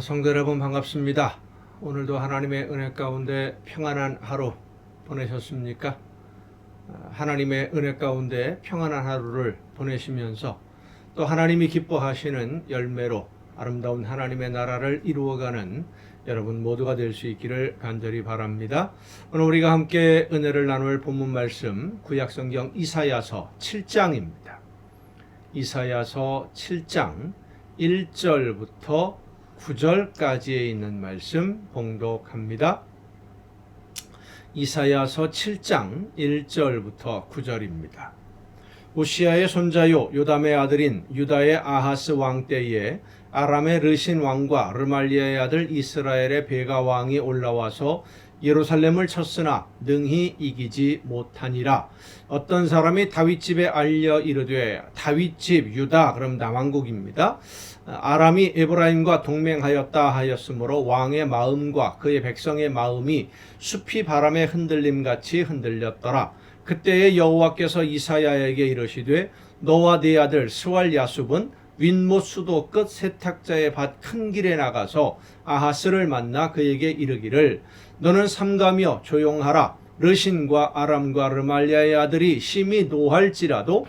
성도 여러분 반갑습니다. 오늘도 하나님의 은혜 가운데 평안한 하루 보내셨습니까? 하나님의 은혜 가운데 평안한 하루를 보내시면서 또 하나님이 기뻐하시는 열매로 아름다운 하나님의 나라를 이루어가는 여러분 모두가 될 수 있기를 간절히 바랍니다. 오늘 우리가 함께 은혜를 나눌 본문 말씀 구약성경 이사야서 7장입니다. 이사야서 7장 1절부터 9절까지에 있는 말씀 봉독합니다. 이사야서 7장 1절부터 9절입니다. 우시아의 손자요 요담의 아들인 유다의 아하스 왕 때에 아람의 르신 왕과 르말리아의 아들 이스라엘의 베가 왕이 올라와서 예루살렘을 쳤으나 능히 이기지 못하니라. 어떤 사람이 다윗집에 알려 이르되 다윗집 유다, 그럼 남왕국입니다. 아람이 에브라임과 동맹하였다 하였으므로 왕의 마음과 그의 백성의 마음이 숲이 바람의 흔들림같이 흔들렸더라. 그때에 여호와께서 이사야에게 이르시되 너와 네 아들 스왈 야숲은 윗못 수도 끝 세탁자의 밭 큰 길에 나가서 아하스를 만나 그에게 이르기를 너는 삼가며 조용하라. 르신과 아람과 르말리아의 아들이 심히 노할지라도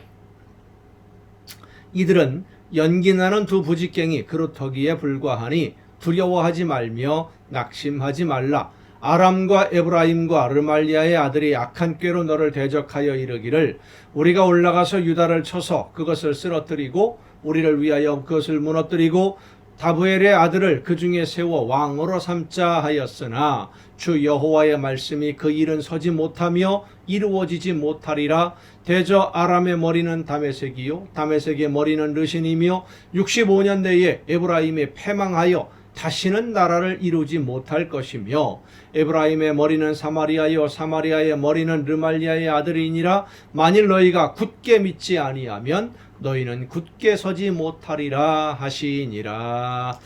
이들은 연기나는 두 부직갱이 그루터기에 불과하니 두려워하지 말며 낙심하지 말라. 아람과 에브라임과 르말리아의 아들이 악한 꾀로 너를 대적하여 이르기를 우리가 올라가서 유다를 쳐서 그것을 쓰러뜨리고 우리를 위하여 그것을 무너뜨리고 다브엘의 아들을 그 중에 세워 왕으로 삼자 하였으나 주 여호와의 말씀이 그 일은 서지 못하며 이루어지지 못하리라. 대저 아람의 머리는 다메섹이요 다메섹의 머리는 르신이며 65년 내에 에브라임이 패망하여 다시는 나라를 이루지 못할 것이며 에브라임의 머리는 사마리아요 사마리아의 머리는 르말리아의 아들이니라. 만일 너희가 굳게 믿지 아니하면 너희는 굳게 서지 못하리라 하시니라.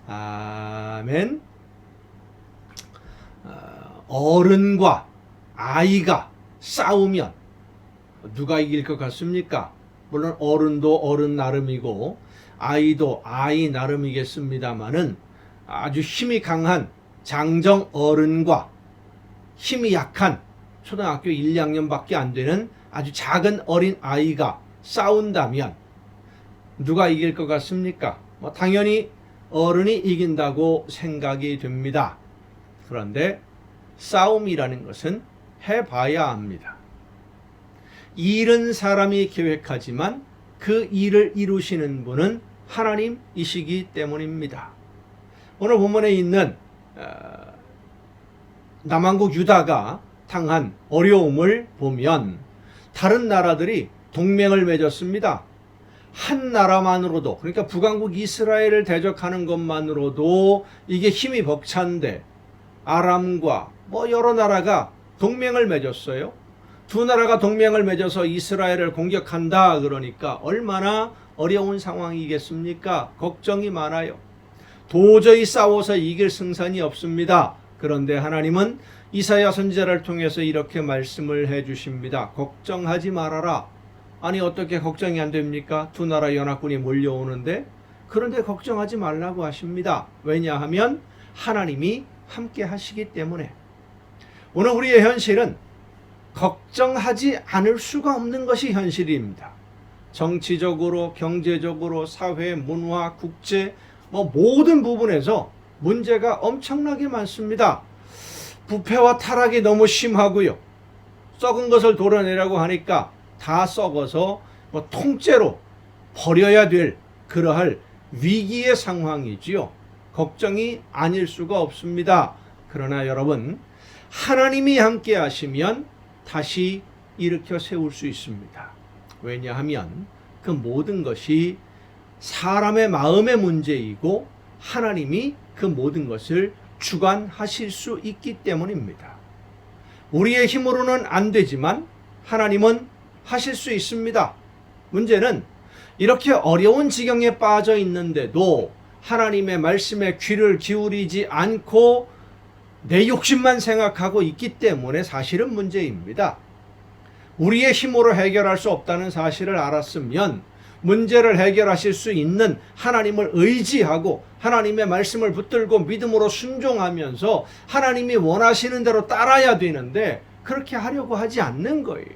아멘. 어른과 아이가 싸우면 누가 이길 것 같습니까? 물론 어른도 어른 나름이고 아이도 아이 나름이겠습니다마는 아주 힘이 강한 장정 어른과 힘이 약한 초등학교 1, 2학년밖에 안 되는 아주 작은 어린 아이가 싸운다면 누가 이길 것 같습니까? 당연히 어른이 이긴다고 생각이 됩니다. 그런데 싸움이라는 것은 해봐야 합니다. 일은 사람이 계획하지만 그 일을 이루시는 분은 하나님이시기 때문입니다. 오늘 본문에 있는 남왕국 유다가 당한 어려움을 보면 다른 나라들이 동맹을 맺었습니다. 한 나라만으로도, 그러니까 북왕국 이스라엘을 대적하는 것만으로도 이게 힘이 벅찬데 아람과 여러 나라가 동맹을 맺었어요. 두 나라가 동맹을 맺어서 이스라엘을 공격한다 그러니까 얼마나 어려운 상황이겠습니까? 걱정이 많아요. 도저히 싸워서 이길 승산이 없습니다. 그런데 하나님은 이사야 선지자를 통해서 이렇게 말씀을 해주십니다. 걱정하지 말아라. 아니 어떻게 걱정이 안 됩니까? 두 나라 연합군이 몰려오는데. 그런데 걱정하지 말라고 하십니다. 왜냐하면 하나님이 함께 하시기 때문에. 오늘 우리의 현실은 걱정하지 않을 수가 없는 것이 현실입니다. 정치적으로, 경제적으로, 사회, 문화, 국제 모든 부분에서 문제가 엄청나게 많습니다. 부패와 타락이 너무 심하고요. 썩은 것을 도려내라고 하니까 다 썩어서 통째로 버려야 될 그러할 위기의 상황이지요. 걱정이 아닐 수가 없습니다. 그러나 여러분, 하나님이 함께 하시면 다시 일으켜 세울 수 있습니다. 왜냐하면 그 모든 것이 사람의 마음의 문제이고 하나님이 그 모든 것을 주관하실 수 있기 때문입니다. 우리의 힘으로는 안 되지만 하나님은 하실 수 있습니다. 문제는 이렇게 어려운 지경에 빠져 있는데도 하나님의 말씀에 귀를 기울이지 않고 내 욕심만 생각하고 있기 때문에 사실은 문제입니다. 우리의 힘으로 해결할 수 없다는 사실을 알았으면 문제를 해결하실 수 있는 하나님을 의지하고 하나님의 말씀을 붙들고 믿음으로 순종하면서 하나님이 원하시는 대로 따라야 되는데 그렇게 하려고 하지 않는 거예요.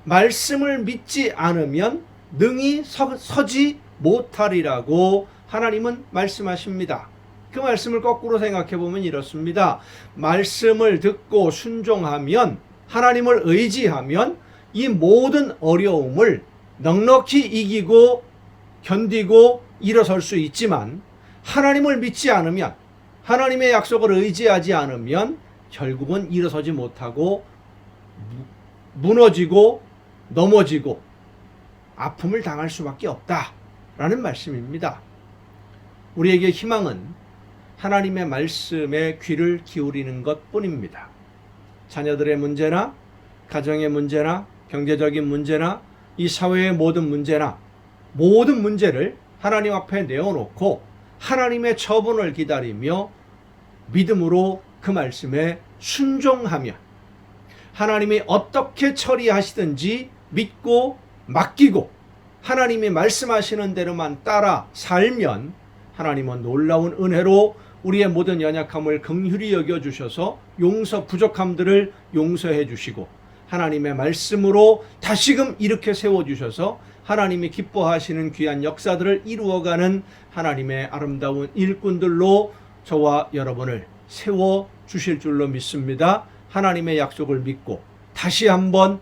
말씀을 믿지 않으면 능히 서지 못하리라고 하나님은 말씀하십니다. 그 말씀을 거꾸로 생각해 보면 이렇습니다. 말씀을 듣고 순종하면, 하나님을 의지하면 이 모든 어려움을 넉넉히 이기고 견디고 일어설 수 있지만, 하나님을 믿지 않으면, 하나님의 약속을 의지하지 않으면 결국은 일어서지 못하고 무너지고 넘어지고 아픔을 당할 수밖에 없다라는 말씀입니다. 우리에게 희망은 하나님의 말씀에 귀를 기울이는 것뿐입니다. 자녀들의 문제나 가정의 문제나 경제적인 문제나 이 사회의 모든 문제나 모든 문제를 하나님 앞에 내어놓고 하나님의 처분을 기다리며 믿음으로 그 말씀에 순종하면 하나님이 어떻게 처리하시든지 믿고 맡기고 하나님이 말씀하시는 대로만 따라 살면 하나님은 놀라운 은혜로 우리의 모든 연약함을 긍휼히 여겨주셔서 부족함들을 용서해 주시고 하나님의 말씀으로 다시금 일으켜 세워주셔서 하나님이 기뻐하시는 귀한 역사들을 이루어가는 하나님의 아름다운 일꾼들로 저와 여러분을 세워주실 줄로 믿습니다. 하나님의 약속을 믿고 다시 한번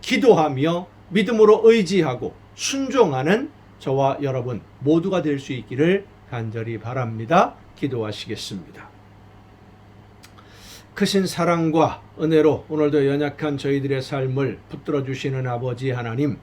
기도하며 믿음으로 의지하고 순종하는 저와 여러분 모두가 될 수 있기를 간절히 바랍니다. 기도하시겠습니다. 크신 사랑과 은혜로 오늘도 연약한 저희들의 삶을 붙들어 주시는 아버지 하나님,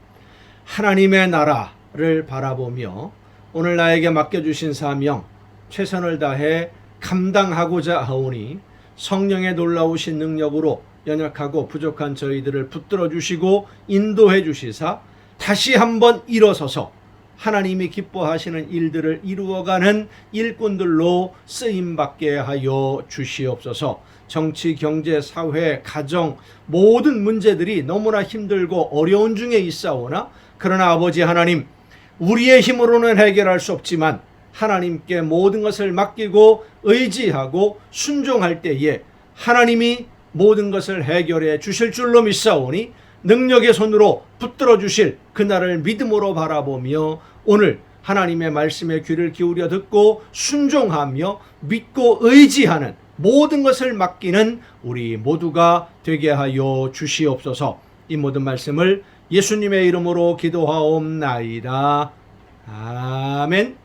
하나님의 나라를 바라보며 오늘 나에게 맡겨주신 사명 최선을 다해 감당하고자 하오니 성령의 놀라우신 능력으로 연약하고 부족한 저희들을 붙들어 주시고 인도해 주시사 다시 한번 일어서서 하나님이 기뻐하시는 일들을 이루어가는 일꾼들로 쓰임받게 하여 주시옵소서. 정치, 경제, 사회, 가정 모든 문제들이 너무나 힘들고 어려운 중에 있사오나 그러나 아버지 하나님, 우리의 힘으로는 해결할 수 없지만 하나님께 모든 것을 맡기고 의지하고 순종할 때에 하나님이 모든 것을 해결해 주실 줄로 믿사오니 능력의 손으로 붙들어 주실 그날을 믿음으로 바라보며 오늘 하나님의 말씀에 귀를 기울여 듣고 순종하며 믿고 의지하는 모든 것을 맡기는 우리 모두가 되게 하여 주시옵소서. 이 모든 말씀을 예수님의 이름으로 기도하옵나이다. 아멘.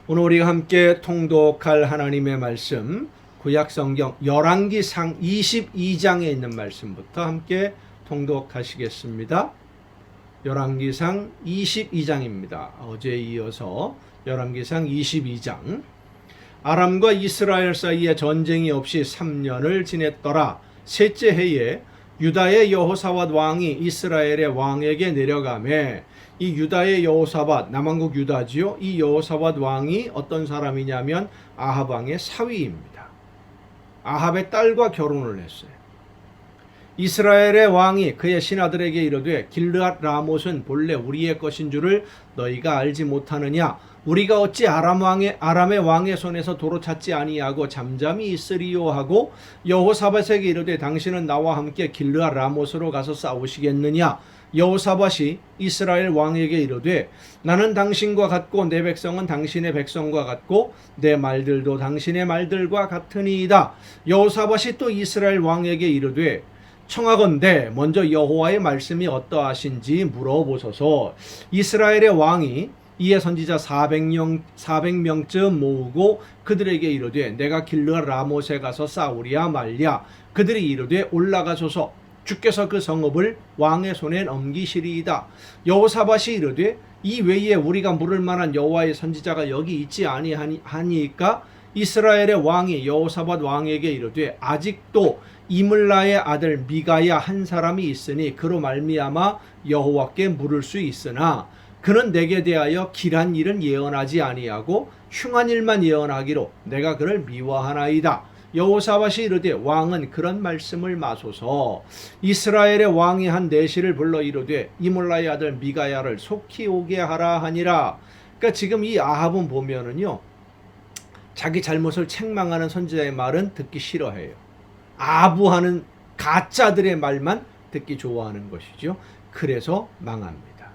오늘 우리가 함께 통독할 하나님의 말씀 구약성경 열왕기상 22장에 있는 말씀부터 함께 통독하시겠습니다. 열왕기상 22장입니다. 어제에 이어서 열왕기상 22장. 아람과 이스라엘 사이에 전쟁이 없이 3년을 지냈더라. 셋째 해에 유다의 여호사밧 왕이 이스라엘의 왕에게 내려가매 이 유다의 여호사밧, 남왕국 유다지요. 이 여호사밧 왕이 어떤 사람이냐면 아합 왕의 사위입니다. 아합의 딸과 결혼을 했어요. 이스라엘의 왕이 그의 신하들에게 이르되 길르앗 라못은 본래 우리의 것인 줄을 너희가 알지 못하느냐? 우리가 어찌 아람의 왕의 손에서 도로 찾지 아니하고 잠잠히 있으리요 하고 여호사밧에게 이르되 당신은 나와 함께 길르앗 라못으로 가서 싸우시겠느냐? 여호사밧이 이스라엘 왕에게 이르되 나는 당신과 같고 내 백성은 당신의 백성과 같고 내 말들도 당신의 말들과 같으니이다. 여호사밧이 또 이스라엘 왕에게 이르되 청하건대 먼저 여호와의 말씀이 어떠하신지 물어보소서. 이스라엘의 왕이 이에 선지자 400명쯤 모으고 그들에게 이르되 내가 길르앗 라못에 가서 싸우랴 말랴. 그들이 이르되 올라가소서. 주께서 그 성읍을 왕의 손에 넘기시리이다. 여호사밧이 이르되 이 외에 우리가 물을 만한 여호와의 선지자가 여기 있지 아니하니까 이스라엘의 왕이 여호사밧 왕에게 이르되 아직도 이물라의 아들 미가야 한 사람이 있으니 그로 말미암아 여호와께 물을 수 있으나 그는 내게 대하여 길한 일은 예언하지 아니하고 흉한 일만 예언하기로 내가 그를 미워하나이다. 여호사밧이 이르되 왕은 그런 말씀을 마소서. 이스라엘의 왕이 한 내시를 불러 이르되 이몰라의 아들 미가야를 속히 오게 하라 하니라. 그러니까 지금 이 아합은 보면은요, 자기 잘못을 책망하는 선지자의 말은 듣기 싫어해요. 아부하는 가짜들의 말만 듣기 좋아하는 것이죠. 그래서 망합니다.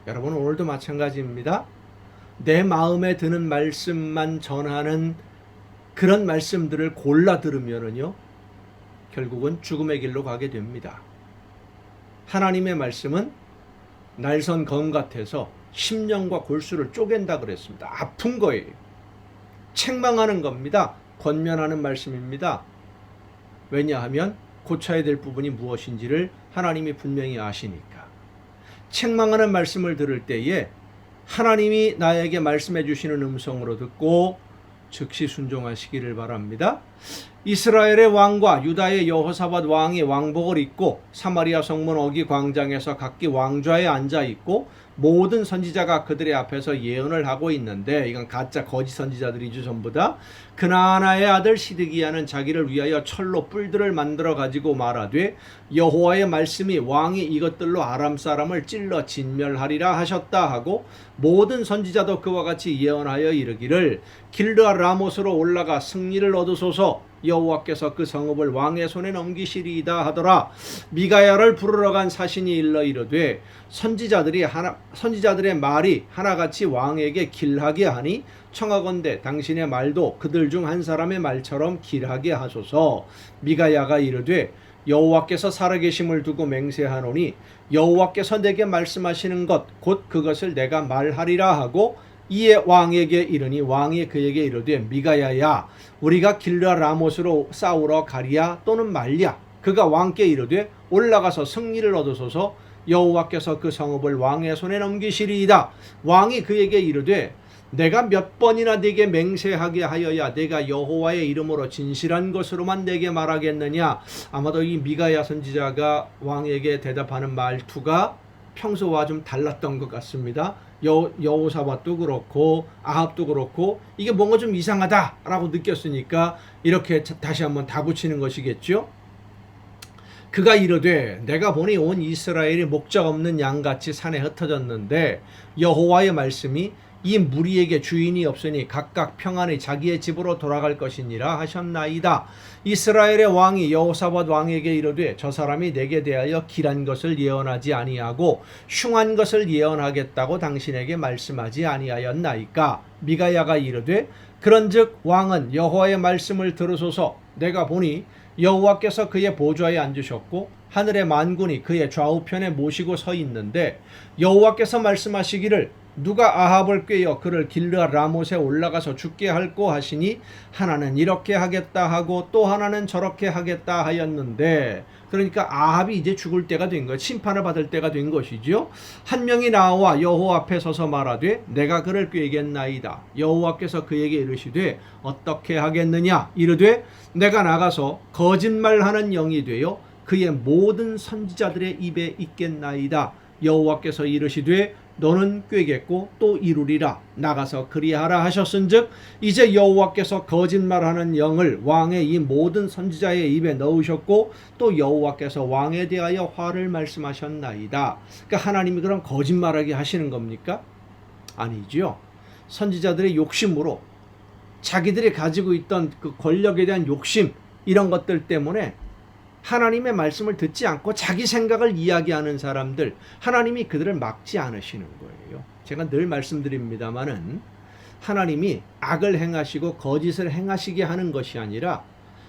여러분, 오늘도 마찬가지입니다. 내 마음에 드는 말씀만 전하는 그런 말씀들을 골라 들으면은요, 결국은 죽음의 길로 가게 됩니다. 하나님의 말씀은 날선 검 같아서 심령과 골수를 쪼갠다 그랬습니다. 아픈 거예요. 책망하는 겁니다. 권면하는 말씀입니다. 왜냐하면 고쳐야 될 부분이 무엇인지를 하나님이 분명히 아시니까. 책망하는 말씀을 들을 때에 하나님이 나에게 말씀해 주시는 음성으로 듣고 즉시 순종하시기를 바랍니다. 이스라엘의 왕과 유다의 여호사밧 왕이 왕복을 입고 사마리아 성문 어기 광장에서 각기 왕좌에 앉아 있고 모든 선지자가 그들의 앞에서 예언을 하고 있는데, 이건 가짜 거짓 선지자들이죠. 전부 다. 그나아나의 아들 시드기야는 자기를 위하여 철로 뿔들을 만들어 가지고 말하되 여호와의 말씀이 왕이 이것들로 아람 사람을 찔러 진멸하리라 하셨다 하고, 모든 선지자도 그와 같이 예언하여 이르기를 길르아 라못으로 올라가 승리를 얻으소서. 여호와께서 그 성읍을 왕의 손에 넘기시리이다 하더라. 미가야를 부르러 간 사신이 일러 이르되 선지자들의 말이 하나같이 왕에게 길하게 하니 청하건대 당신의 말도 그들 중 한 사람의 말처럼 길하게 하소서. 미가야가 이르되 여호와께서 살아계심을 두고 맹세하노니 여호와께서 내게 말씀하시는 것 곧 그것을 내가 말하리라 하고, 이에 왕에게 이르니 왕이 그에게 이르되 미가야야, 우리가 길르아 라못으로 싸우러 가리야 또는 말랴. 그가 왕께 이르되 올라가서 승리를 얻으소서. 여호와께서 그 성읍을 왕의 손에 넘기시리이다. 왕이 그에게 이르되 내가 몇 번이나 네게 맹세하게 하여야 내가 여호와의 이름으로 진실한 것으로만 내게 말하겠느냐. 아마도 이 미가야 선지자가 왕에게 대답하는 말투가 평소와 좀 달랐던 것 같습니다. 여호사밧도 그렇고 아합도 그렇고 이게 뭔가 좀 이상하다라고 느꼈으니까 이렇게 다시 한번 다붙이는 것이겠죠. 그가 이르되 내가 보니 온 이스라엘이 목적 없는 양같이 산에 흩어졌는데 여호와의 말씀이 이 무리에게 주인이 없으니 각각 평안히 자기의 집으로 돌아갈 것이니라 하셨나이다. 이스라엘의 왕이 여호사밧 왕에게 이르되 저 사람이 내게 대하여 길한 것을 예언하지 아니하고 흉한 것을 예언하겠다고 당신에게 말씀하지 아니하였나이까. 미가야가 이르되 그런즉 왕은 여호와의 말씀을 들으소서. 내가 보니 여호와께서 그의 보좌에 앉으셨고 하늘의 만군이 그의 좌우편에 모시고 서 있는데 여호와께서 말씀하시기를 누가 아합을 꾀어 그를 길르아 라못에 올라가서 죽게 할꼬 하시니 하나는 이렇게 하겠다 하고 또 하나는 저렇게 하겠다 하였는데, 그러니까 아합이 이제 죽을 때가 된 거예요. 심판을 받을 때가 된 것이죠. 한 명이 나와 여호와 앞에 서서 말하되 내가 그를 꾀겠나이다. 여호와께서 그에게 이르시되 어떻게 하겠느냐. 이르되 내가 나가서 거짓말하는 영이 되어 그의 모든 선지자들의 입에 있겠나이다. 여호와께서 이르시되 너는 꾀겠고 또 이루리라. 나가서 그리하라 하셨은즉 이제 여호와께서 거짓말하는 영을 왕의 이 모든 선지자의 입에 넣으셨고 또 여호와께서 왕에 대하여 화를 말씀하셨나이다. 그러니까 하나님이 그런 거짓말하게 하시는 겁니까? 아니죠. 선지자들의 욕심으로 자기들이 가지고 있던 그 권력에 대한 욕심, 이런 것들 때문에 하나님의 말씀을 듣지 않고 자기 생각을 이야기하는 사람들, 하나님이 그들을 막지 않으시는 거예요. 제가 늘 말씀드립니다마는 하나님이 악을 행하시고 거짓을 행하시게 하는 것이 아니라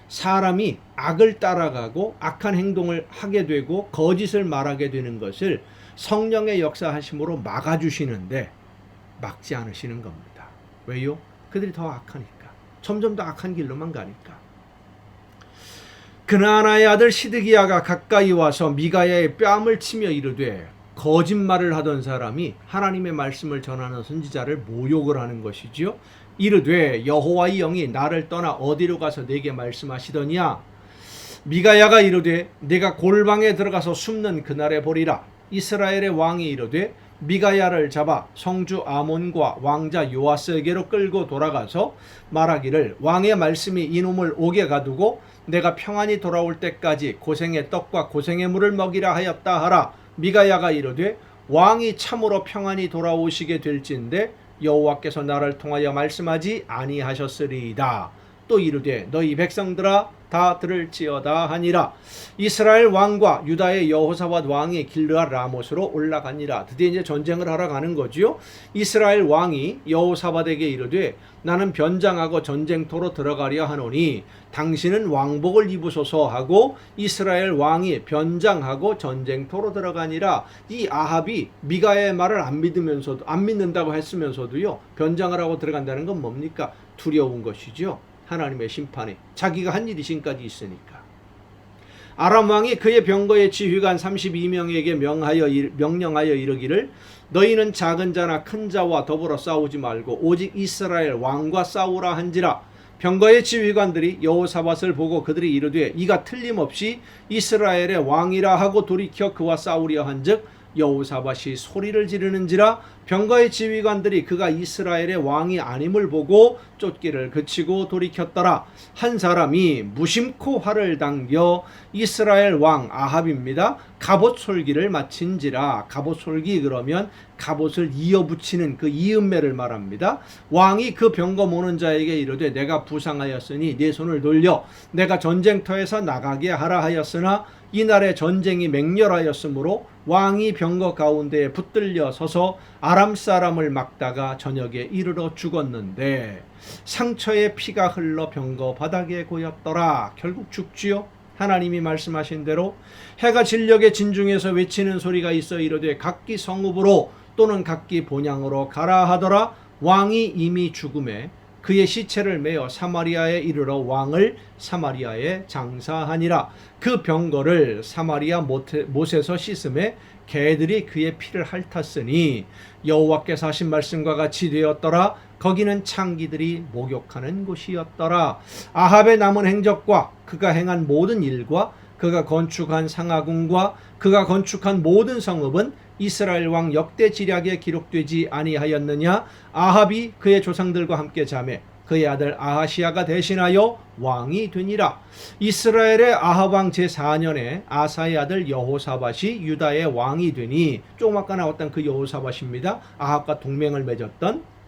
사람이 악을 따라가고 악한 행동을 하게 되고 거짓을 말하게 되는 것을 성령의 역사하심으로 막아주시는데 막지 않으시는 겁니다. 왜요? 그들이 더 악하니까. 점점 더 악한 길로만 가니까. 그나아나의 아들 시드기야가 가까이 와서 미가야의 뺨을 치며 이르되, 거짓말을 하던 사람이 하나님의 말씀을 전하는 선지자를 모욕을 하는 것이지요. 이르되 여호와의 영이 나를 떠나 어디로 가서 내게 말씀하시더냐. 미가야가 이르되 내가 골방에 들어가서 숨는 그날에 보리라. 이스라엘의 왕이 이르되 미가야를 잡아 성주 아몬과 왕자 요아스에게로 끌고 돌아가서 말하기를 왕의 말씀이 이놈을 옥에 가두고 내가 평안히 돌아올 때까지 고생의 떡과 고생의 물을 먹이라 하였다 하라. 미가야가 이르되 왕이 참으로 평안히 돌아오시게 될진데 여호와께서 나를 통하여 말씀하지 아니하셨으리이다. 또 이르되 너희 백성들아 다 들을지어다 하니라. 이스라엘 왕과 유다의 여호사밧 왕이 길르앗 라못으로 올라가니라. 드디어 이제 전쟁을 하러 가는 거지요. 이스라엘 왕이 여호사밧에게 이르되 나는 변장하고 전쟁터로 들어가려 하노니 당신은 왕복을 입으소서 하고 이스라엘 왕이 변장하고 전쟁터로 들어가니라. 이 아합이 미가의 말을 안 믿는다고 했으면서도요, 변장을 하고 들어간다는 건 뭡니까? 두려운 것이죠. 하나님의 심판에 자기가 한 일이 지금까지 있으니까. 아람 왕이 그의 병거의 지휘관 32명에게 명령하여 이르기를 너희는 작은 자나 큰 자와 더불어 싸우지 말고 오직 이스라엘 왕과 싸우라 한지라. 병거의 지휘관들이 여호사밧을 보고 그들이 이르되 이가 틀림없이 이스라엘의 왕이라 하고 돌이켜 그와 싸우려 한즉 여호사밧이 소리를 지르는지라. 병거의 지휘관들이 그가 이스라엘의 왕이 아님을 보고 쫓기를 그치고 돌이켰더라. 한 사람이 무심코 활을 당겨 이스라엘 왕 아합입니다. 갑옷 솔기를 마친지라. 갑옷 솔기 그러면 갑옷을 이어붙이는 그 이음매를 말합니다. 왕이 그 병거 모는 자에게 이르되 내가 부상하였으니 네 손을 돌려 내가 전쟁터에서 나가게 하라 하였으나 이날에 전쟁이 맹렬하였으므로 왕이 병거 가운데에 붙들려 서서 아람 사람을 막다가 저녁에 이르러 죽었는데 상처에 피가 흘러 병거 바닥에 고였더라. 결국 죽지요. 하나님이 말씀하신 대로 해가 진녘에 진중에서 외치는 소리가 있어 이르되 각기 성읍으로 또는 각기 본향으로 가라 하더라. 왕이 이미 죽음에 그의 시체를 메어 사마리아에 이르러 왕을 사마리아에 장사하니라. 그 병거를 사마리아 못에서 씻음에 개들이 그의 피를 핥았으니 여호와께서 하신 말씀과 같이 되었더라. 거기는 창기들이 목욕하는 곳이었더라. 아합의 남은 행적과 그가 행한 모든 일과 그가 건축한 상하궁과 그가 건축한 모든 성읍은 이스라엘 왕 역대 지략에 기록되지 아니하였느냐. 아합이 그의 조상들과 함께 자매 그의 아들 아하시야가 대신하여 왕이 되니라. 이스라엘의 아합 왕 제4년에 아사의 아들 여호사밧이 유다의 왕이 되니 조금 아까 나왔던 그 여호사밧입니다. 아합과 동맹을 맺었던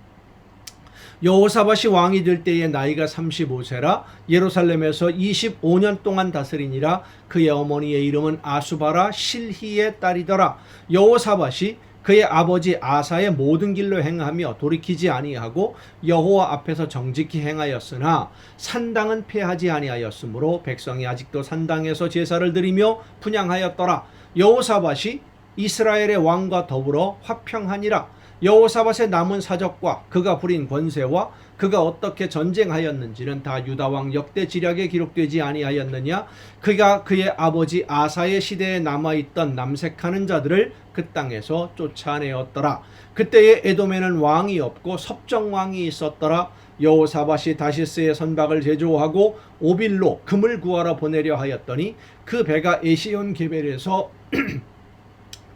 여호사밧이 왕이 될 때의 나이가 35세라 예루살렘에서 25년 동안 다스리니라. 그의 어머니의 이름은 아수바라 실히의 딸이더라. 여호사밧이 그의 아버지 아사의 모든 길로 행하며 돌이키지 아니하고 여호와 앞에서 정직히 행하였으나 산당은 폐하지 아니하였으므로 백성이 아직도 산당에서 제사를 드리며 분향하였더라. 여호사밧이 이스라엘의 왕과 더불어 화평하니라. 여호사밧의 남은 사적과 그가 부린 권세와 그가 어떻게 전쟁하였는지는 다 유다 왕 역대 지략에 기록되지 아니하였느냐. 그가 그의 아버지 아사의 시대에 남아있던 남색하는 자들을 그 땅에서 쫓아내었더라. 그때에 에돔에는 왕이 없고 섭정 왕이 있었더라. 여호사밧이 다시스의 선박을 제조하고 오빌로 금을 구하러 보내려 하였더니 그 배가 에시온 게벨에서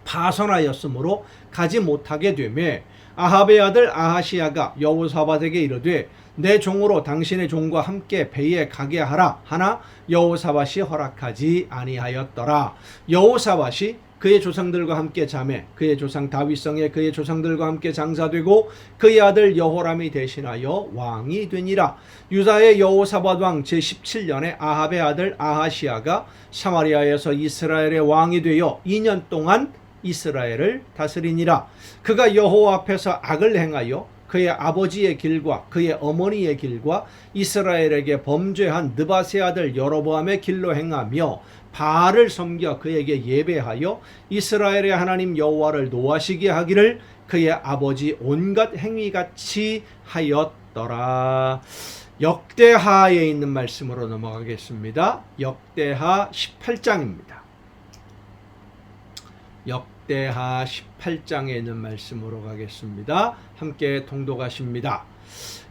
파선하였으므로 가지 못하게 되매 아합의 아들 아하시야가 여호사밧에게 이르되 내 종으로 당신의 종과 함께 배에 가게 하라 하나 여호사밧이 허락하지 아니하였더라. 여호사밧이 그의 조상들과 함께 자매 그의 조상 다윗성에 그의 조상들과 함께 장사되고 그의 아들 여호람이 대신하여 왕이 되니라. 유다의 여호사밧 왕 제17년에 아합의 아들 아하시야가 사마리아에서 이스라엘의 왕이 되어 2년 동안 이스라엘을 다스리니라. 그가 여호와 앞에서 악을 행하여 그의 아버지의 길과 그의 어머니의 길과 이스라엘에게 범죄한 느밧의 아들 여로보암의 길로 행하며 바알을 섬겨 그에게 예배하여 이스라엘의 하나님 여호와를 노하시게 하기를 그의 아버지 온갖 행위같이 하였더라. 역대하에 있는 말씀으로 넘어가겠습니다. 역대하 18장입니다. 역대하 18장에 있는 말씀으로 가겠습니다. 함께 통독하십니다.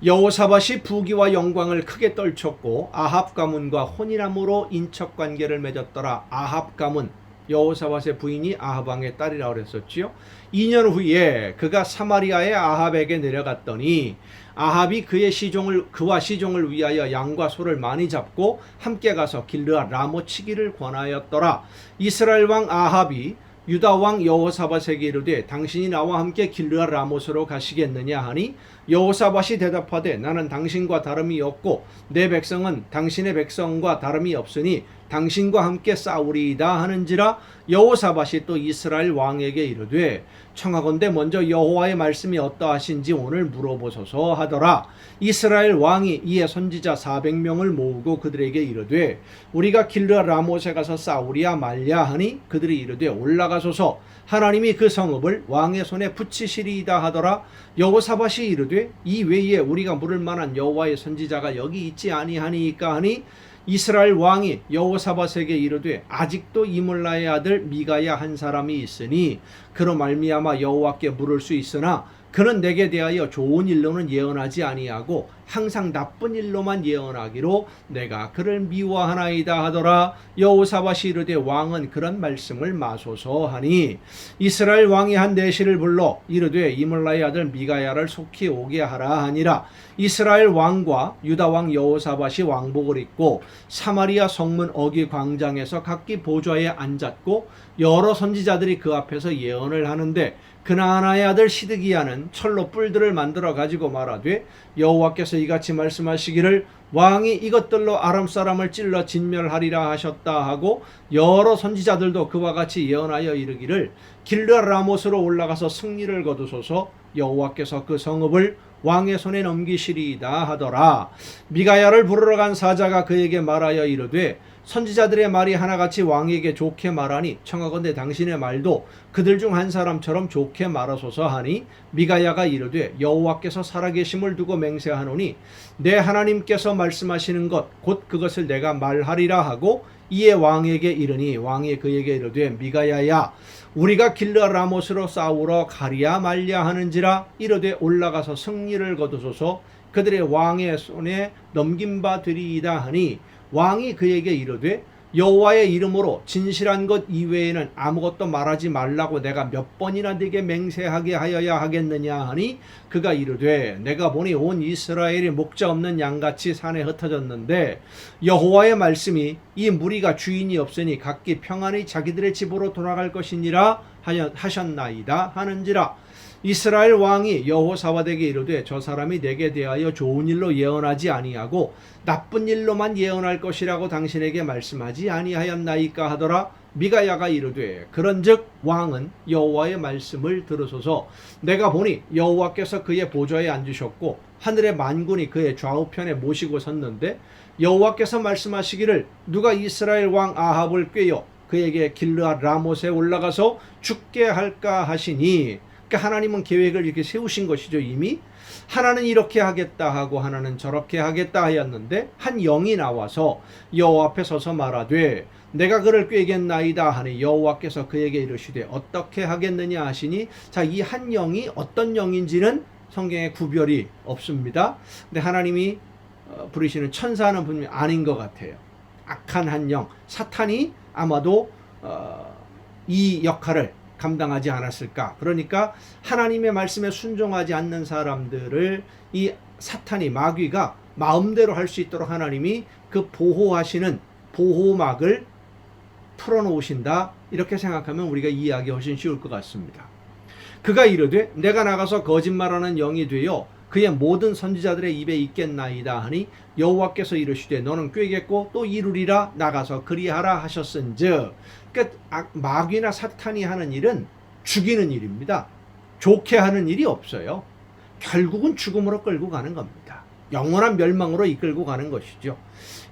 여호사밧이 부귀와 영광을 크게 떨쳤고 아합 가문과 혼인함으로 인척관계를 맺었더라. 아합 가문 여호사밧의 부인이 아합 왕의 딸이라 그랬었지요. 2년 후에 그가 사마리아의 아합에게 내려갔더니 아합이 그와 시종을 위하여 양과 소를 많이 잡고 함께 가서 길르앗 라못 치기를 권하였더라. 이스라엘 왕 아합이 유다 왕 여호사밧에게 이르되 당신이 나와 함께 길르앗 라못으로 가시겠느냐 하니 여호사밧이 대답하되 나는 당신과 다름이 없고 내 백성은 당신의 백성과 다름이 없으니 당신과 함께 싸우리이다 하는지라. 여호사밧이 또 이스라엘 왕에게 이르되 청하건대 먼저 여호와의 말씀이 어떠하신지 오늘 물어보소서 하더라. 이스라엘 왕이 이에 선지자 400명을 모으고 그들에게 이르되 우리가 길르앗 라못에 가서 싸우리야 말랴 하니 그들이 이르되 올라가소서 하나님이 그 성읍을 왕의 손에 붙이시리이다 하더라. 여호사밧이 이르되 이 외에 우리가 물을 만한 여호와의 선지자가 여기 있지 아니하니까 하니 이스라엘 왕이 여호사밧에게 이르되 아직도 이물라의 아들 미가야 한 사람이 있으니 그로 말미암아 여호와께 물을 수 있으나 그는 내게 대하여 좋은 일로는 예언하지 아니하고 항상 나쁜 일로만 예언하기로 내가 그를 미워하나이다 하더라. 여호사밧이 이르되 왕은 그런 말씀을 마소서 하니 이스라엘 왕이 한 내시를 불러 이르되 이물라의 아들 미가야를 속히 오게 하라 하니라. 이스라엘 왕과 유다 왕 여호사밧이 왕복을 입고 사마리아 성문 어기 광장에서 각기 보좌에 앉았고 여러 선지자들이 그 앞에서 예언을 하는데 그나아나의 아들 시드기야는 철로 뿔들을 만들어 가지고 말하되 여호와께서 이같이 말씀하시기를 왕이 이것들로 아람 사람을 찔러 진멸하리라 하셨다 하고 여러 선지자들도 그와 같이 예언하여 이르기를 길르앗 라못으로 올라가서 승리를 거두소서 여호와께서 그 성읍을 왕의 손에 넘기시리이다 하더라. 미가야를 부르러 간 사자가 그에게 말하여 이르되 선지자들의 말이 하나같이 왕에게 좋게 말하니 청하건대 당신의 말도 그들 중 한 사람처럼 좋게 말하소서 하니 미가야가 이르되 여호와께서 살아계심을 두고 맹세하노니 내 하나님께서 말씀하시는 것 곧 그것을 내가 말하리라 하고 이에 왕에게 이르니 왕이 그에게 이르되 미가야야 우리가 길르앗 라못으로 싸우러 가리야 말랴 하는지라. 이르되 올라가서 승리를 거두소서 그들의 왕의 손에 넘긴 바 되리이다 하니 왕이 그에게 이르되 여호와의 이름으로 진실한 것 이외에는 아무것도 말하지 말라고 내가 몇 번이나 네게 맹세하게 하여야 하겠느냐 하니 그가 이르되 내가 보니 온 이스라엘이 목자 없는 양같이 산에 흩어졌는데 여호와의 말씀이 이 무리가 주인이 없으니 각기 평안히 자기들의 집으로 돌아갈 것이니라 하셨나이다 하는지라. 이스라엘 왕이 여호사밧에게 이르되 저 사람이 내게 대하여 좋은 일로 예언하지 아니하고 나쁜 일로만 예언할 것이라고 당신에게 말씀하지 아니하였나이까 하더라. 미가야가 이르되 그런즉 왕은 여호와의 말씀을 들으소서 내가 보니 여호와께서 그의 보좌에 앉으셨고 하늘의 만군이 그의 좌우편에 모시고 섰는데 여호와께서 말씀하시기를 누가 이스라엘 왕 아합을 꾀어 그에게 길르앗 라못에 올라가서 죽게 할까 하시니 하나님은 계획을 이렇게 세우신 것이죠. 이미 하나는 이렇게 하겠다 하고 하나는 저렇게 하겠다 하였는데 한 영이 나와서 여호와 앞에 서서 말하되 내가 그를 꾀겠나이다 하니 여호와께서 그에게 이르시되 어떻게 하겠느냐 하시니 자, 이 한 영이 어떤 영인지는 성경에 구별이 없습니다. 근데 하나님이 부르시는 천사는 분명히 아닌 것 같아요. 악한 한 영, 사탄이 아마도 이 역할을 감당하지 않았을까. 그러니까 하나님의 말씀에 순종하지 않는 사람들을 이 사탄이 마귀가 마음대로 할 수 있도록 하나님이 그 보호하시는 보호막을 풀어놓으신다. 이렇게 생각하면 우리가 이해하기 훨씬 쉬울 것 같습니다. 그가 이르되 내가 나가서 거짓말하는 영이 되어 그의 모든 선지자들의 입에 있겠나이다 하니 여호와께서 이르시되 너는 꾀겠고 또 이루리라 나가서 그리하라 하셨은즉. 그러니까 마귀나 사탄이 하는 일은 죽이는 일입니다. 좋게 하는 일이 없어요. 결국은 죽음으로 끌고 가는 겁니다. 영원한 멸망으로 이끌고 가는 것이죠.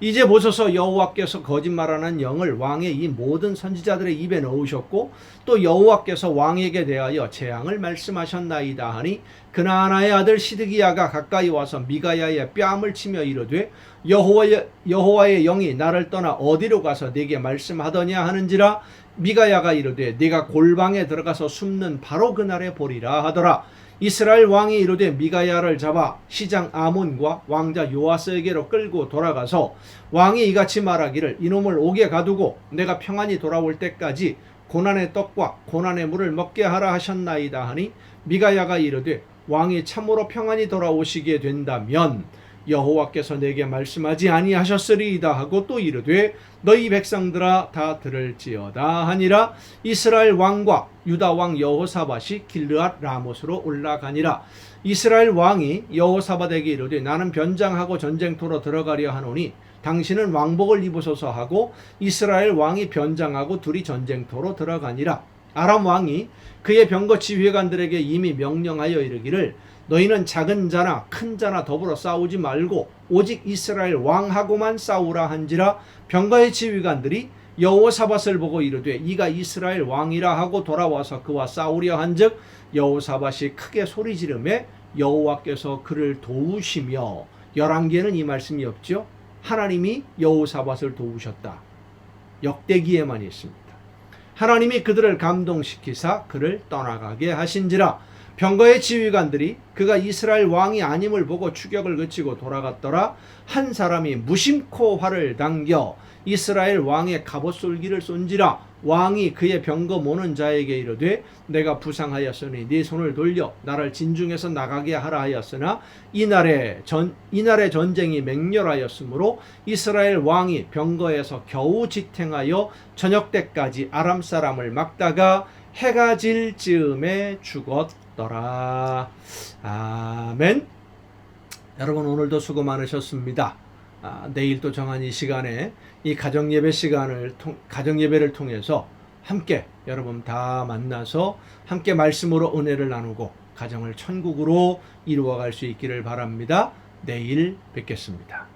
이제 보소서 여호와께서 거짓말하는 영을 왕의 이 모든 선지자들의 입에 넣으셨고 또 여호와께서 왕에게 대하여 재앙을 말씀하셨나이다 하니 그나아나의 아들 시드기야가 가까이 와서 미가야의 뺨을 치며 이르되 여호와의 영이 나를 떠나 어디로 가서 네게 말씀하더냐 하는지라. 미가야가 이르되 네가 골방에 들어가서 숨는 바로 그날에 보리라 하더라. 이스라엘 왕이 이르되 미가야를 잡아 시장 아몬과 왕자 요아스에게로 끌고 돌아가서 왕이 이같이 말하기를 이놈을 옥에 가두고 내가 평안히 돌아올 때까지 고난의 떡과 고난의 물을 먹게 하라 하셨나이다 하니 미가야가 이르되 왕이 참으로 평안히 돌아오시게 된다면 여호와께서 내게 말씀하지 아니하셨으리이다 하고 또 이르되 너희 백성들아 다 들을지어다 하니라. 이스라엘 왕과 유다 왕 여호사밧이 길르앗 라못으로 올라가니라. 이스라엘 왕이 여호사밧에게 이르되 나는 변장하고 전쟁터로 들어가려 하노니 당신은 왕복을 입으소서 하고 이스라엘 왕이 변장하고 둘이 전쟁터로 들어가니라. 아람 왕이 그의 병거 지휘관들에게 이미 명령하여 이르기를 너희는 작은 자나 큰 자나 더불어 싸우지 말고 오직 이스라엘 왕하고만 싸우라 한지라. 병거의 지휘관들이 여호사밧을 보고 이르되 이가 이스라엘 왕이라 하고 돌아와서 그와 싸우려 한즉 여호사밧이 크게 소리 지르매 여호와께서 그를 도우시며. 열왕기에는 이 말씀이 없죠. 하나님이 여호사밧을 도우셨다. 역대기에만 있습니다. 하나님이 그들을 감동시키사 그를 떠나가게 하신지라. 병거의 지휘관들이 그가 이스라엘 왕이 아님을 보고 추격을 그치고 돌아갔더라. 한 사람이 무심코 활을 당겨 이스라엘 왕의 갑옷솔기를 쏜지라. 왕이 그의 병거 모는 자에게 이르되 내가 부상하였으니 네 손을 돌려 나를 진중에서 나가게 하라 하였으나 이날의 전쟁이 맹렬하였으므로 이스라엘 왕이 병거에서 겨우 지탱하여 저녁 때까지 아람 사람을 막다가 해가 질 즈음에 죽었더라. 아멘. 여러분 오늘도 수고 많으셨습니다. 내일 또 정한 이 시간에 이 가정예배를 통해서 함께 여러분 다 만나서 함께 말씀으로 은혜를 나누고 가정을 천국으로 이루어갈 수 있기를 바랍니다. 내일 뵙겠습니다.